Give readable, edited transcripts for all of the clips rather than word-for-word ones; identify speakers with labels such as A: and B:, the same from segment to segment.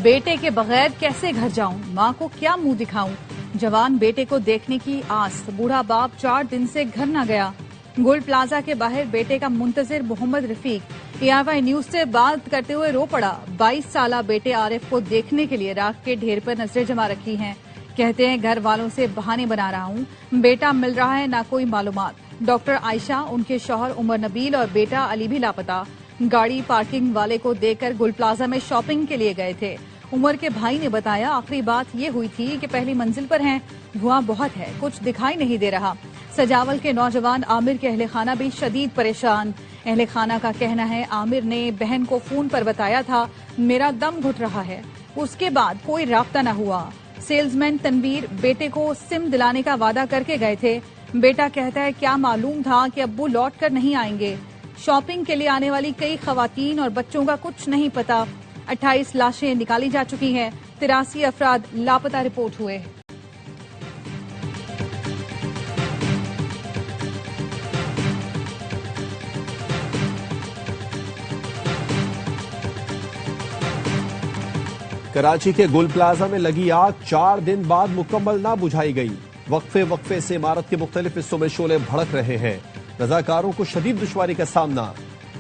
A: بیٹے کے بغیر کیسے گھر جاؤں، ماں کو کیا منہ دکھاؤں، جوان بیٹے کو دیکھنے کی آس، بوڑھا باپ 4 دن سے گھر نہ گیا۔ گول پلازا کے باہر بیٹے کا منتظر محمد رفیق ARY نیوز سے بات کرتے ہوئے رو پڑا۔ 22 سالہ بیٹے عارف کو دیکھنے کے لیے راکھ کے ڈھیر پر نظریں جما رکھی ہیں۔ کہتے ہیں گھر والوں سے بہانے بنا رہا ہوں، بیٹا مل رہا ہے نہ کوئی معلومات۔ ڈاکٹر عائشہ، ان کے شوہر عمر نبیل اور بیٹا علی بھی لاپتہ۔ گاڑی پارکنگ والے کو دیکھ کر گل پلازا میں شاپنگ کے لیے گئے تھے۔ عمر کے بھائی نے بتایا آخری بات یہ ہوئی تھی کہ پہلی منزل پر ہیں، دھواں بہت ہے، کچھ دکھائی نہیں دے رہا۔ سجاول کے نوجوان عامر کے اہل خانہ بھی شدید پریشان۔ اہل خانہ کا کہنا ہے عامر نے بہن کو فون پر بتایا تھا میرا دم گھٹ رہا ہے، اس کے بعد کوئی رابطہ نہ ہوا۔ سیلز مین تنویر بیٹے کو سم دلانے کا وعدہ کر کے گئے تھے۔ بیٹا کہتا ہے کیا معلوم تھا کہ ابو لوٹ کر نہیں آئیں گے۔ شاپنگ کے لیے آنے والی کئی خواتین اور بچوں کا کچھ نہیں پتا۔ 28 لاشیں نکالی جا چکی ہیں، 83 افراد لاپتہ رپورٹ ہوئے۔
B: کراچی کے گل پلازا میں لگی آگ 4 دن بعد مکمل نہ بجھائی گئی۔ وقفے سے عمارت کے مختلف حصوں میں شعلے بھڑک رہے ہیں۔ رضاکاروں کو شدید دشواری کا سامنا۔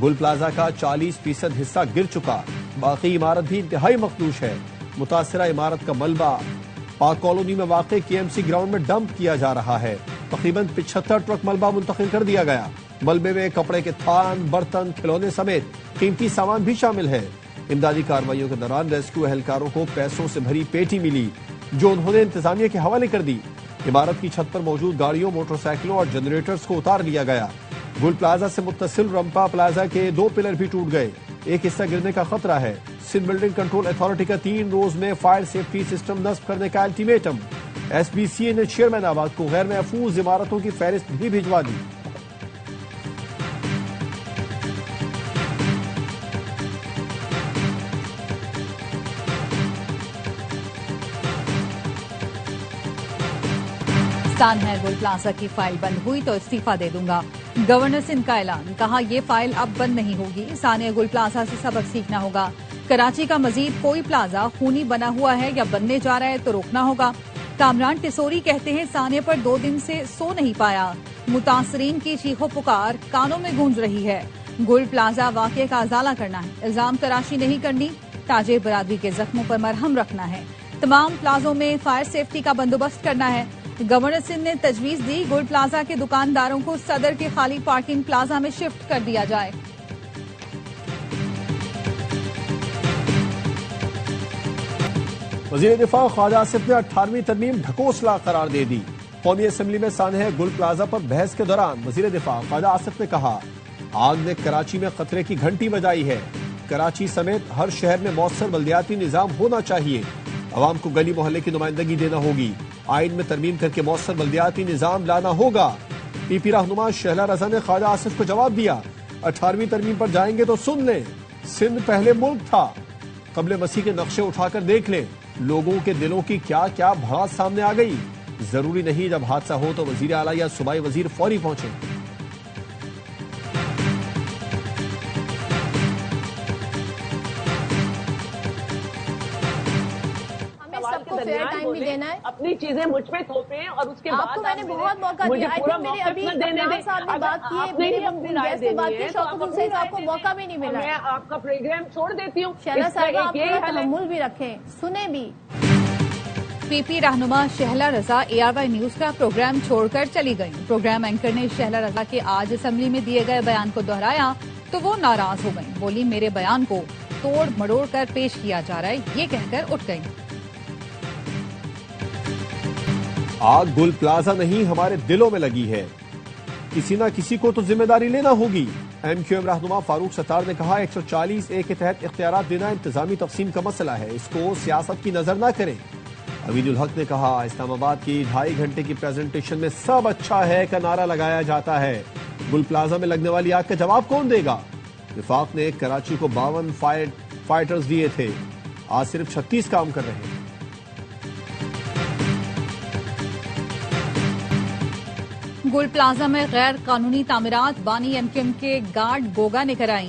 B: گل پلازا کا 40% حصہ گر چکا، باقی عمارت بھی انتہائی مخدوش ہے۔ متاثرہ عمارت کا ملبہ پاک کالونی میں واقع KMC گراؤنڈ میں ڈمپ کیا جا رہا ہے۔ تقریباً 75 ٹرک ملبہ منتقل کر دیا گیا۔ ملبے میں کپڑے کے تھان، برتن، کھلونے سمیت قیمتی سامان بھی شامل ہے۔ امدادی کارروائیوں کے دوران ریسکیو اہلکاروں کو پیسوں سے بھری پیٹی ملی جو انہوں نے انتظامیہ کے حوالے کر دی۔ عمارت کی چھت پر موجود گاڑیوں، موٹر سائیکلوں اور جنریٹرز کو اتار لیا گیا۔ گل پلازا سے متصل رمپا پلازا کے 2 پلر بھی ٹوٹ گئے، ایک حصہ گرنے کا خطرہ ہے۔ سندھ بلڈنگ کنٹرول اتھارٹی کا 3 روز میں فائر سیفٹی سسٹم نصب کرنے کا الٹیمیٹم۔ SBCA نے چیئرمین آباد کو غیر محفوظ عمارتوں کی فہرست بھی بھجوا دی۔
A: ہے گل پلازا کی فائل بند ہوئی تو استعفیٰ دے دوں گا، گورنر سندھ کا اعلان۔ کہا یہ فائل اب بند نہیں ہوگی، ثانیہ گل پلازا سے سبق سیکھنا ہوگا۔ کراچی کا مزید کوئی پلازا خونی بنا ہوا ہے یا بننے جا رہا ہے تو روکنا ہوگا۔ کامران ٹسوری کہتے ہیں ثانیہ پر 2 دن سے سو نہیں پایا، متاثرین کی چیخو پکار کانوں میں گونج رہی ہے۔ گل پلازا واقعے کا ازالہ کرنا ہے، الزام تراشی نہیں کرنی، تاجر برادری کے زخموں پر مرہم رکھنا ہے۔ تمام پلازوں میں فائر سیفٹی کا بندوبست کرنا ہے۔ گورنر سندھ نے تجویز دی گل پلازا کے دکانداروں کو صدر کے خالی پارکنگ پلازا میں شفٹ کر دیا جائے۔
B: وزیر دفاع خواجہ آصف نے 18ویں ترمیم ڈھکوسلا قرار دے دی۔ قومی اسمبلی میں سانحہ گل پلازا پر بحث کے دوران وزیر دفاع خواجہ آصف نے کہا آگ نے کراچی میں خطرے کی گھنٹی بجائی ہے۔ کراچی سمیت ہر شہر میں مؤثر بلدیاتی نظام ہونا چاہیے، عوام کو گلی محلے کی نمائندگی دینا ہوگی، آئین میں ترمیم کر کے مؤثر بلدیاتی نظام لانا ہوگا۔ PP رہنما شہلا رضا نے خواجہ آصف کو جواب دیا 18ویں ترمیم پر جائیں گے تو سن لیں، سندھ پہلے ملک تھا، قبل مسیح کے نقشے اٹھا کر دیکھ لیں، لوگوں کے دلوں کی کیا کیا بھڑاس سامنے آ گئی۔ ضروری نہیں جب حادثہ ہو تو وزیر اعلیٰ یا صوبائی وزیر فوری پہنچے۔
C: فیئر ٹائم بھی دینا ہے،
D: اپنی چیزیں مجھ پہ تھوپیں اور اس کے بعد
C: آپ کو میں نے بہت موقع دیا۔ میرے ابھی عمران صاحب نے بات کی ہے، میری گیس سے بات کی، شوکت حسین صاحب کو موقع بھی نہیں ملا۔
D: میں آپ کا پروگرام چھوڑ دیتی ہوں۔
C: شہلا صاحب آپ تھوڑا تحمل بھی رکھیں، سنیں بھی۔
A: PP رہنما شہلا رضا ARY نیوز کا پروگرام چھوڑ کر چلی گئی۔ پروگرام اینکر نے شہلا رضا کے آج اسمبلی میں دیے گئے بیان کو دہرایا تو وہ ناراض ہو گئیں، بولی میرے بیان کو توڑ مڑوڑ کر پیش کیا جا رہا ہے، یہ کہہ کر اٹھ گئیں۔
B: آگ گل پلازا نہیں ہمارے دلوں میں لگی ہے، کسی نہ کسی کو تو ذمہ داری لینا ہوگی۔ MQM رہنما فاروق ستار نے کہا 140A کے تحت اختیارات دینا انتظامی تقسیم کا مسئلہ ہے، اس کو سیاست کی نظر نہ کریں۔ عوید الحق نے کہا اسلام آباد کی 2.5 گھنٹے کی پریزنٹیشن میں سب اچھا ہے کا نعرہ لگایا جاتا ہے، گل پلازا میں لگنے والی آگ کا جواب کون دے گا؟ وفاق نے کراچی کو 52 فائٹرز دیے تھے، آج صرف 36 کام کر رہے ہیں۔
A: گل پلازا میں غیر قانونی تعمیرات بانی MQM کے گارڈ گوگا نے کرائیں۔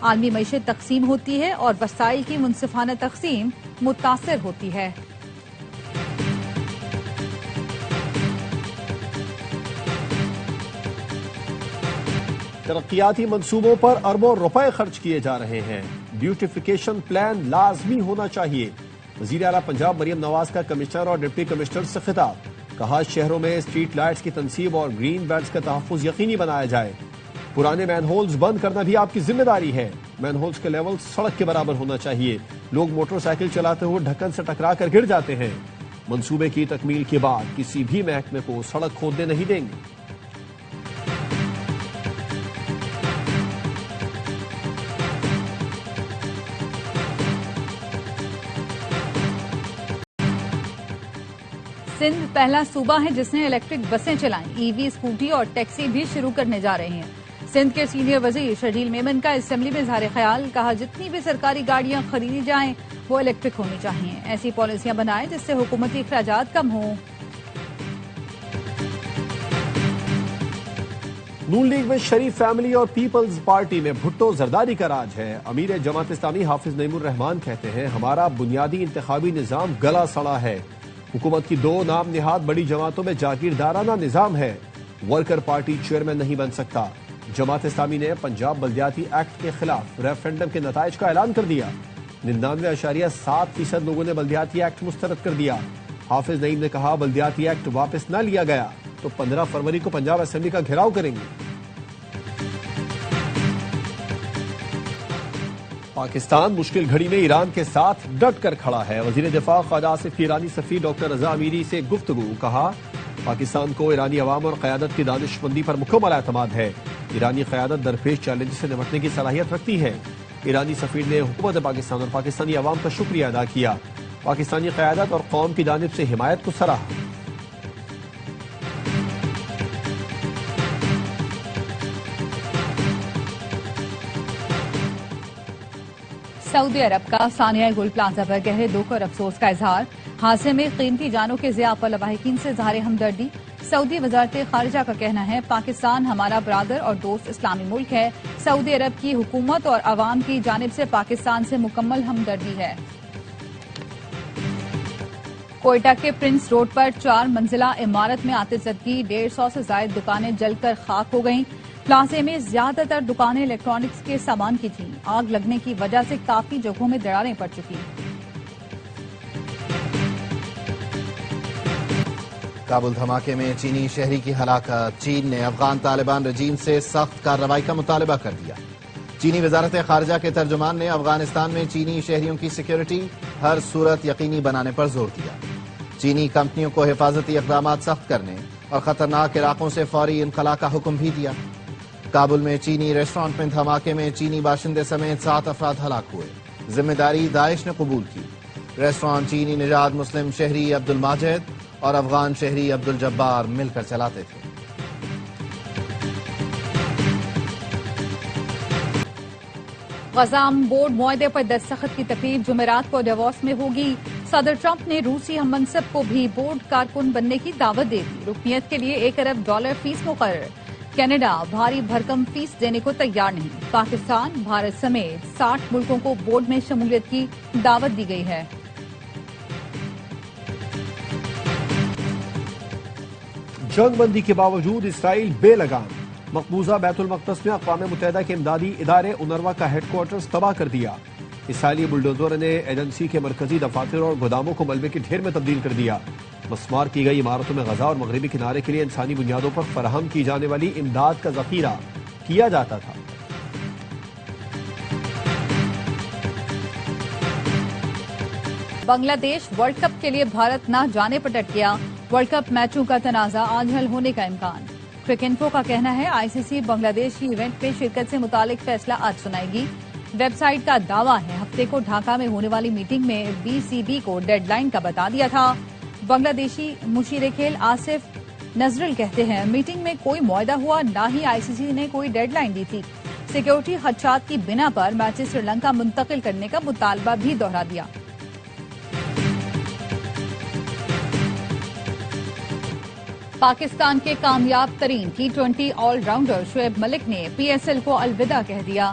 A: عالمی معیشت تقسیم ہوتی ہے اور وسائل کی منصفانہ تقسیم متاثر ہوتی ہے۔
B: ترقیاتی منصوبوں پر اربوں روپے خرچ کیے جا رہے ہیں، بیوٹیفیکیشن پلان لازمی ہونا چاہیے۔ وزیر اعلیٰ پنجاب مریم نواز کا کمشنر اور ڈپٹی کمشنر سے خطاب، کہا شہروں میں اسٹریٹ لائٹس کی تنصیب اور گرین بیلٹس کا تحفظ یقینی بنایا جائے۔ پرانے مین ہولز بند کرنا بھی آپ کی ذمہ داری ہے، مین ہولز کے لیول سڑک کے برابر ہونا چاہیے۔ لوگ موٹر سائیکل چلاتے ہوئے ڈھکن سے ٹکرا کر گر جاتے ہیں۔ منصوبے کی تکمیل کے بعد کسی بھی محکمے کو سڑک کھودنے نہیں دیں گے۔
A: سندھ پہلا صوبہ ہے جس نے الیکٹرک بسیں چلائیں، ای وی اسکوٹی اور ٹیکسی بھی شروع کرنے جا رہے ہیں۔ سندھ کے سینئر وزیر شرجیل میمن کا اسمبلی میں اظہار خیال، کہا جتنی بھی سرکاری گاڑیاں خریدی جائیں وہ الیکٹرک ہونی چاہیے، ایسی پالیسیاں بنائیں جس سے حکومتی اخراجات کم ہوں۔
B: نون لیگ میں شریف فیملی اور پیپلز پارٹی میں بھٹو زرداری کا راج ہے۔ امیر جماعت اسلامی حافظ نعیم الرحمان کہتے ہیں ہمارا بنیادی انتخابی نظام گلا سڑا ہے۔ حکومت کی دو نام نہاد بڑی جماعتوں میں جاگیردارانہ نظام ہے، ورکر پارٹی چیئرمین نہیں بن سکتا۔ جماعت اسلامی نے پنجاب بلدیاتی ایکٹ کے خلاف ریفرنڈم کے نتائج کا اعلان کر دیا، 99.7% لوگوں نے بلدیاتی ایکٹ مسترد کر دیا۔ حافظ نعیم نے کہا بلدیاتی ایکٹ واپس نہ لیا گیا تو 15 فروری کو پنجاب اسمبلی کا گھیراؤ کریں گے۔ پاکستان مشکل گھڑی میں ایران کے ساتھ ڈٹ کر کھڑا ہے۔ وزیر دفاع خواجہ آصف کی ایرانی سفیر ڈاکٹر رضا امیری سے گفتگو، کہا پاکستان کو ایرانی عوام اور قیادت کی دانش مندی پر مکمل اعتماد ہے۔ ایرانی قیادت درپیش چیلنج سے نمٹنے کی صلاحیت رکھتی ہے۔ ایرانی سفیر نے حکومت پاکستان اور پاکستانی عوام کا شکریہ ادا کیا، پاکستانی قیادت اور قوم کی جانب سے حمایت کو سراہا۔
A: سعودی عرب کا ثانیہ گل پلازا پر گہرے دکھ اور افسوس کا اظہار، حادثے میں قیمتی جانوں کے ضیاع پر لواحقین سے اظہار ہمدردی۔ سعودی وزارت خارجہ کا کہنا ہے پاکستان ہمارا برادر اور دوست اسلامی ملک ہے، سعودی عرب کی حکومت اور عوام کی جانب سے پاکستان سے مکمل ہمدردی ہے۔ کوئٹہ کے پرنس روڈ پر 4 منزلہ عمارت میں آتش زدگی، 150 سے زائد دکانیں جل کر خاک ہو گئیں۔ پلازے میں زیادہ تر دکانیں الیکٹرانکس کے سامان کی تھیں، آگ لگنے کی وجہ سے کافی جگہوں میں دراڑیں پڑ چکی۔
E: کابل دھماکے میں چینی شہری کی ہلاکت، چین نے افغان طالبان رجیم سے سخت کارروائی کا مطالبہ کر دیا۔ چینی وزارت خارجہ کے ترجمان نے افغانستان میں چینی شہریوں کی سیکیورٹی ہر صورت یقینی بنانے پر زور دیا۔ چینی کمپنیوں کو حفاظتی اقدامات سخت کرنے اور خطرناک علاقوں سے فوری انخلاء کا حکم بھی دیا۔ کابل میں چینی ریسٹورانٹ میں دھماکے میں چینی باشندے سمیت 7 افراد ہلاک ہوئے، ذمہ داری داعش نے قبول کی۔ ریسٹورانٹ چینی نژاد مسلم شہری عبد الماجد اور افغان شہری عبد الجبار مل کر چلاتے تھے۔
A: غزہ بورڈ معاہدے پر دستخط کی تقریب جمعرات کو ڈیووس میں ہوگی۔ صدر ٹرمپ نے روسی ہم منصب کو بھی بورڈ کارکن بننے کی دعوت دے دی۔ رکنیت کے لیے $1 ارب فیس مقرر۔ کینیڈا بھاری بھرکم فیس دینے کو تیار نہیں۔ پاکستان، بھارت سمیت 60 ملکوں کو بورڈ میں شمولیت کی دعوت دی گئی ہے۔
B: جنگ بندی کے باوجود اسرائیل بے لگام، مقبوضہ بیت المقدس میں اقوام متحدہ کے امدادی ادارے اونروا کا ہیڈ کوارٹرز تباہ کر دیا۔ اسرائیلی بلڈوزر نے ایجنسی کے مرکزی دفاتر اور گوداموں کو ملبے کے ڈھیر میں تبدیل کر دیا۔ مسمار کی گئی عمارتوں میں غزہ اور مغربی کنارے کے لیے انسانی بنیادوں پر فراہم کی جانے والی امداد کا ذخیرہ کیا جاتا تھا۔
A: بنگلہ دیش ورلڈ کپ کے لیے بھارت نہ جانے پر ڈٹ گیا، ورلڈ کپ میچوں کا تنازع آج حل ہونے کا امکان۔ کرکینفو کا کہنا ہے آئی سی سی بنگلہ دیش کی ایونٹ میں شرکت سے متعلق فیصلہ آج سنائے گی۔ ویب سائٹ کا دعویٰ ہے ہفتے کو ڈھاکہ میں ہونے والی میٹنگ میں بی سی بی کو ڈیڈ لائن کا بتا دیا تھا۔ بنگلہ دیشی مشیر کھیل آصف نذرل کہتے ہیں میٹنگ میں کوئی معاہدہ ہوا، نہ ہی آئی سی سی نے کوئی ڈیڈ لائن دی تھی۔ سیکیورٹی خدشات کی بنا پر میچز سری لنکا منتقل کرنے کا مطالبہ بھی دہرا دیا۔ پاکستان کے کامیاب ترین T20 all rounder Shoaib Malik نے پی ایس ایل کو الوداع کہہ دیا۔